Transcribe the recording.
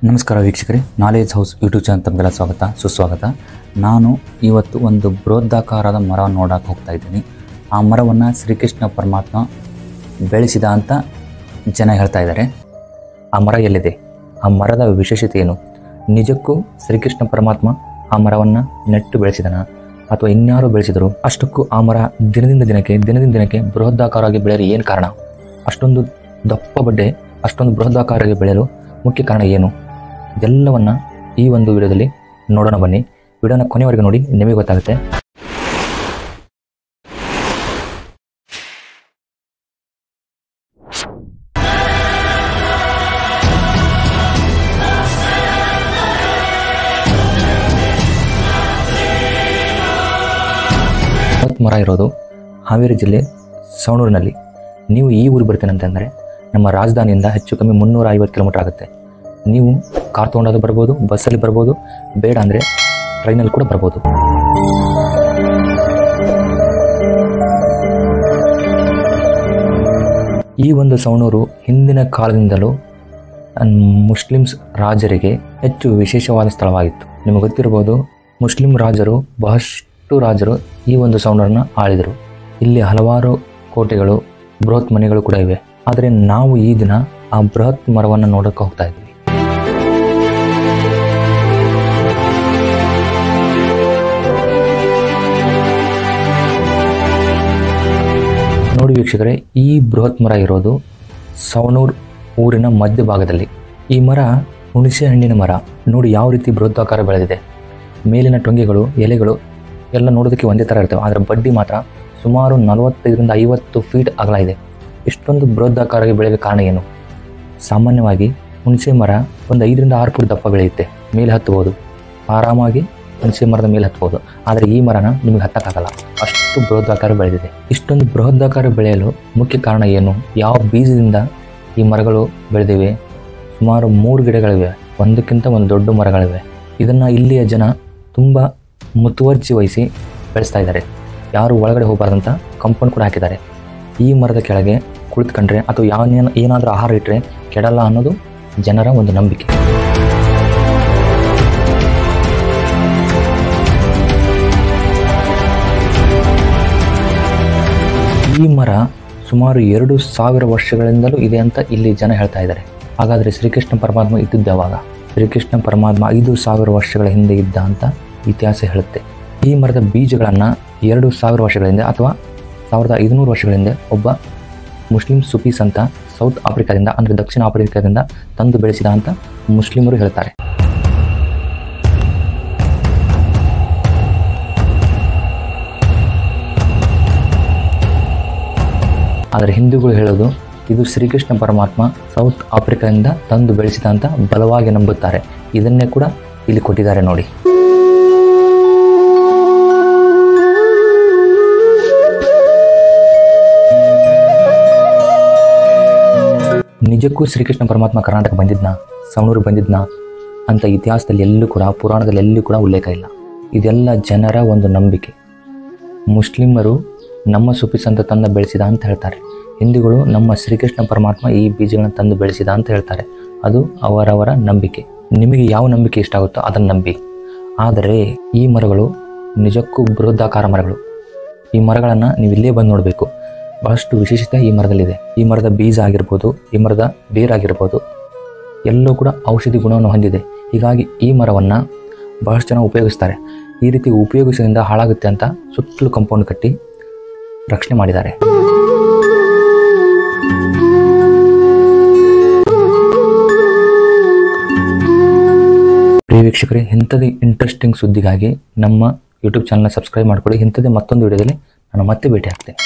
ನಮಸ್ಕಾರ ವೀಕ್ಷಕರೇ, knowledge house YouTube channel ತಮಗೆಲ್ಲ ಸ್ವಾಗತ ಸುಸ್ವಾಗತ. ನಾನು ಇವತ್ತು ಒಂದು ಬೃಹದಾಕಾರದ ಮರವನ್ನು ನೋಡಕ್ಕೆ ಹೋಗ್ತಾ ಇದ್ದೀನಿ. ಆ ಮರವನ್ನು ಶ್ರೀಕೃಷ್ಣ ಪರಮಾತ್ಮ ಬೆಳೆಸಿದ ಅಂತ ಜನ ಹೇಳ್ತಾ ಇದ್ದಾರೆ. ಆ ಮರ ಎಲ್ಲಿದೆ? ಆ ಮರದ ವಿಶೇಷತೆ ಏನು? ನಿಜಕ್ಕೂ ಶ್ರೀಕೃಷ್ಣ ಪರಮಾತ್ಮ ಆ ಮರವನ್ನು ನೆಟ್ಟು ಬೆಳೆಸಿದನ ಅಥವಾ ಇನ್ಯಾರು ಬೆಳೆಸಿದರು? ಅಷ್ಟಕ್ಕೂ ಆ ಮರ ದಿನದಿಂದ ದಿನಕ್ಕೆ ಬೃಹದಾಕಾರವಾಗಿ ಬೆಳೆಯಲು ಏನು ಕಾರಣ? ಅಷ್ಟೊಂದು ದಪ್ಪ ಬಡ್ಡೆ ಅಷ್ಟೊಂದು ಬೃಹದಾಕಾರವಾಗಿ ಬೆಳೆಯಲು ಮುಖ್ಯ ಕಾರಣ ಏನು? ಇದೆಲ್ಲವನ್ನು ಈ ಒಂದು ವಿಡಿಯೋದಲ್ಲಿ ನೋಡೋಣ. ಬನ್ನಿ, ವಿಡಿಯೋನ ಕೊನೆವರೆಗೂ ನೋಡಿ, ನಿಮಗೆ ಗೊತ್ತಾಗುತ್ತೆ. ಮರ ಇರೋದು ಹಾವೇರಿ ಜಿಲ್ಲೆ ಸವಣೂರಿನಲ್ಲಿ. ನೀವು ಈ ಊರು ಬರ್ತೀನಿ ಅಂತಂದರೆ ನಮ್ಮ ರಾಜಧಾನಿಯಿಂದ ಹೆಚ್ಚು ಕಮ್ಮಿ 350 ಕಿಲೋಮೀಟರ್ ಆಗುತ್ತೆ. ನೀವು ಕಾರ್ ತೊಗೊಂಡಾದ್ರೂ ಬರ್ಬೋದು, ಬಸ್ಸಲ್ಲಿ ಬರ್ಬೋದು, ಬೇಡ ಅಂದರೆ ಟ್ರೈನಲ್ಲಿ ಕೂಡ ಬರ್ಬೋದು. ಈ ಒಂದು ಸವಣೂರು ಹಿಂದಿನ ಕಾಲದಿಂದಲೂ ಮುಸ್ಲಿಮ್ಸ್ ರಾಜರಿಗೆ ಹೆಚ್ಚು ವಿಶೇಷವಾದ ಸ್ಥಳವಾಗಿತ್ತು. ನಿಮಗೆ ಗೊತ್ತಿರ್ಬೋದು, ಮುಸ್ಲಿಂ ರಾಜರು ಬಹಳಷ್ಟು ರಾಜರು ಈ ಒಂದು ಸವಣೂರನ್ನು ಆಳಿದರು. ಇಲ್ಲಿ ಹಲವಾರು ಕೋಟೆಗಳು, ಬೃಹತ್ ಮನೆಗಳು ಕೂಡ ಇವೆ. ಆದರೆ ನಾವು ಈ ದಿನ ಆ ಬೃಹತ್ ಮರವನ್ನು ನೋಡೋಕೆ ಹೋಗ್ತಾ ಇದ್ವಿ. ನೋಡಿ ವೀಕ್ಷಕರೇ, ಈ ಬೃಹತ್ ಮರ ಇರೋದು ಸವಣೂರು ಊರಿನ ಮಧ್ಯಭಾಗದಲ್ಲಿ. ಈ ಮರ ಹುಣಸೆ ಹಣ್ಣಿನ ಮರ. ನೋಡಿ ಯಾವ ರೀತಿ ಬೃಹದಾಕಾರ ಬೆಳೆದಿದೆ. ಮೇಲಿನ ಟೊಂಗೆಗಳು, ಎಲೆಗಳು ಎಲ್ಲ ನೋಡೋದಕ್ಕೆ ಒಂದೇ ಥರ ಇರ್ತವೆ, ಆದರೆ ಬಡ್ಡಿ ಮಾತ್ರ ಸುಮಾರು 45ರಿಂದ 50 ಫೀಟ್ ಅಗಲ ಇದೆ. ಇಷ್ಟೊಂದು ಬೃಹದಾಕಾರವಾಗಿ ಬೆಳೆಯಲು ಕಾರಣ ಏನು? ಸಾಮಾನ್ಯವಾಗಿ ಹುಣಸೆ ಮರ ಒಂದು 5ರಿಂದ 6 ಫೀಟ್ ದಪ್ಪ ಬೆಳೆಯುತ್ತೆ. ಮೇಲೆ ಹತ್ತಬಹುದು, ಆರಾಮಾಗಿ ಹುಣಸೆ ಮರದ ಮೇಲೆ ಹತ್ಬೋದು. ಆದರೆ ಈ ಮರನ ನಿಮಗೆ ಹತ್ತಕ್ಕಾಗಲ್ಲ, ಅಷ್ಟು ಬೃಹದಾಕಾರ ಬೆಳೆದಿದೆ. ಇಷ್ಟೊಂದು ಬೃಹದಾಕಾರ ಬೆಳೆಯಲು ಮುಖ್ಯ ಕಾರಣ ಏನು? ಯಾವ ಬೀಜದಿಂದ ಈ ಮರಗಳು ಬೆಳೆದಿವೆ? ಸುಮಾರು 3 ಗಿಡಗಳಿವೆ, ಒಂದಕ್ಕಿಂತ ಒಂದು ದೊಡ್ಡ ಮರಗಳಿವೆ. ಇದನ್ನು ಇಲ್ಲಿಯ ಜನ ತುಂಬ ಮುತುವರ್ಜಿ ವಹಿಸಿ ಬೆಳೆಸ್ತಾ ಇದ್ದಾರೆ. ಯಾರು ಒಳಗಡೆ ಹೋಗಬಾರ್ದಂತ ಕಾಂಪೌಂಡ್ ಕೂಡ ಹಾಕಿದ್ದಾರೆ. ಈ ಮರದ ಕೆಳಗೆ ಕುಳಿತುಕೊಂಡ್ರೆ ಅಥವಾ ಏನಾದರೂ ಆಹಾರ ಇಟ್ಟರೆ ಕೆಡಲ್ಲ ಅನ್ನೋದು ಜನರ ಒಂದು ನಂಬಿಕೆ. ಈ ಮರ ಸುಮಾರು 2000 ವರ್ಷಗಳಿಂದಲೂ ಇದೆ ಅಂತ ಇಲ್ಲಿ ಜನ ಹೇಳ್ತಾ ಇದ್ದಾರೆ. ಹಾಗಾದರೆ ಶ್ರೀಕೃಷ್ಣ ಪರಮಾತ್ಮ ಇದ್ದಿದ್ದು ಯಾವಾಗ? ಶ್ರೀಕೃಷ್ಣ ಪರಮಾತ್ಮ 5000 ವರ್ಷಗಳ ಹಿಂದೆ ಇದ್ದ ಅಂತ ಇತಿಹಾಸ ಹೇಳುತ್ತೆ. ಈ ಮರದ ಬೀಜಗಳನ್ನು 2000 ವರ್ಷಗಳ ಹಿಂದೆ ಅಥವಾ 1500 ವರ್ಷಗಳ ಹಿಂದೆ ಒಬ್ಬ ಮುಸ್ಲಿಂ ಸುಫೀಸ್ ಅಂತ ಸೌತ್ ಆಫ್ರಿಕಾದಿಂದ, ಅಂದರೆ ದಕ್ಷಿಣ ಆಫ್ರಿಕಾದಿಂದ ತಂದು ಬೆಳೆಸಿದ ಅಂತ ಮುಸ್ಲಿಮರು ಹೇಳ್ತಾರೆ. ಆದರೆ ಹಿಂದೂಗಳು ಹೇಳೋದು ಇದು ಶ್ರೀಕೃಷ್ಣ ಪರಮಾತ್ಮ ಸೌತ್ ಆಫ್ರಿಕಾದಿಂದ ತಂದು ಬೆಳೆಸಿದ ಅಂತ ಬಲವಾಗಿ ನಂಬುತ್ತಾರೆ. ಇದನ್ನೇ ಕೂಡ ಇಲ್ಲಿ ಕೊಟ್ಟಿದ್ದಾರೆ ನೋಡಿ. ನಿಜಕ್ಕೂ ಶ್ರೀಕೃಷ್ಣ ಪರಮಾತ್ಮ ಕರ್ನಾಟಕ ಬಂದಿದ್ನಾ, ಸವಣೂರು ಬಂದಿದ್ನಾ ಅಂತ ಇತಿಹಾಸದಲ್ಲಿ ಎಲ್ಲೂ ಕೂಡ, ಪುರಾಣದಲ್ಲಿ ಎಲ್ಲೂ ಕೂಡ ಉಲ್ಲೇಖ ಇಲ್ಲ. ಇದೆಲ್ಲ ಜನರ ಒಂದು ನಂಬಿಕೆ. ಮುಸ್ಲಿಮರು ನಮ್ಮ ಸುಫೀಸ್ ಅಂತ ತಂದು ಬೆಳೆಸಿದ ಅಂತ ಹೇಳ್ತಾರೆ. ಹಿಂದೂಗಳು ನಮ್ಮ ಶ್ರೀಕೃಷ್ಣ ಪರಮಾತ್ಮ ಈ ಬೀಜಗಳನ್ನು ತಂದು ಬೆಳೆಸಿದ ಅಂತ ಹೇಳ್ತಾರೆ. ಅದು ಅವರವರ ನಂಬಿಕೆ. ನಿಮಗೆ ಯಾವ ನಂಬಿಕೆ ಇಷ್ಟ ಆಗುತ್ತೋ ಅದನ್ನು ನಂಬಿ. ಆದರೆ ಈ ಮರಗಳು ನಿಜಕ್ಕೂ ಬೃಹದಾಕಾರ ಮರಗಳು. ಈ ಮರಗಳನ್ನು ನೀವು ಇಲ್ಲೇ ಬಂದು ನೋಡಬೇಕು. ಬಹಳಷ್ಟು ವಿಶೇಷತೆ ಈ ಮರದಲ್ಲಿದೆ. ಈ ಮರದ ಬೀಜ ಆಗಿರ್ಬೋದು, ಈ ಮರದ ಬೇರಾಗಿರ್ಬೋದು, ಎಲ್ಲವೂ ಕೂಡ ಔಷಧಿ ಗುಣವನ್ನು ಹೊಂದಿದೆ. ಹೀಗಾಗಿ ಈ ಮರವನ್ನು ಬಹಳಷ್ಟು ಜನ ಉಪಯೋಗಿಸ್ತಾರೆ. ಈ ರೀತಿ ಉಪಯೋಗಿಸೋದ್ರಿಂದ ಹಾಳಾಗುತ್ತೆ ಅಂತ ಸುತ್ತಲೂ ಕಾಂಪೌಂಡ್ ಕಟ್ಟಿ ರಕ್ಷಣೆ ಮಾಡಿದ್ದಾರೆ. ಪ್ರಿಯ ವೀಕ್ಷಕರೇ, ಇಂಥದೇ ಇಂಟ್ರೆಸ್ಟಿಂಗ್ ಸುದ್ದಿಗಾಗಿ ನಮ್ಮ ಯೂಟ್ಯೂಬ್ ಚಾನಲ್ನ ಸಬ್ಸ್ಕ್ರೈಬ್ ಮಾಡ್ಕೊಳ್ಳಿ. ಇಂಥದೇ ಮತ್ತೊಂದು ವಿಡಿಯೋದಲ್ಲಿ ನಾನು ಮತ್ತೆ ಭೇಟಿ ಆಗ್ತೇನೆ.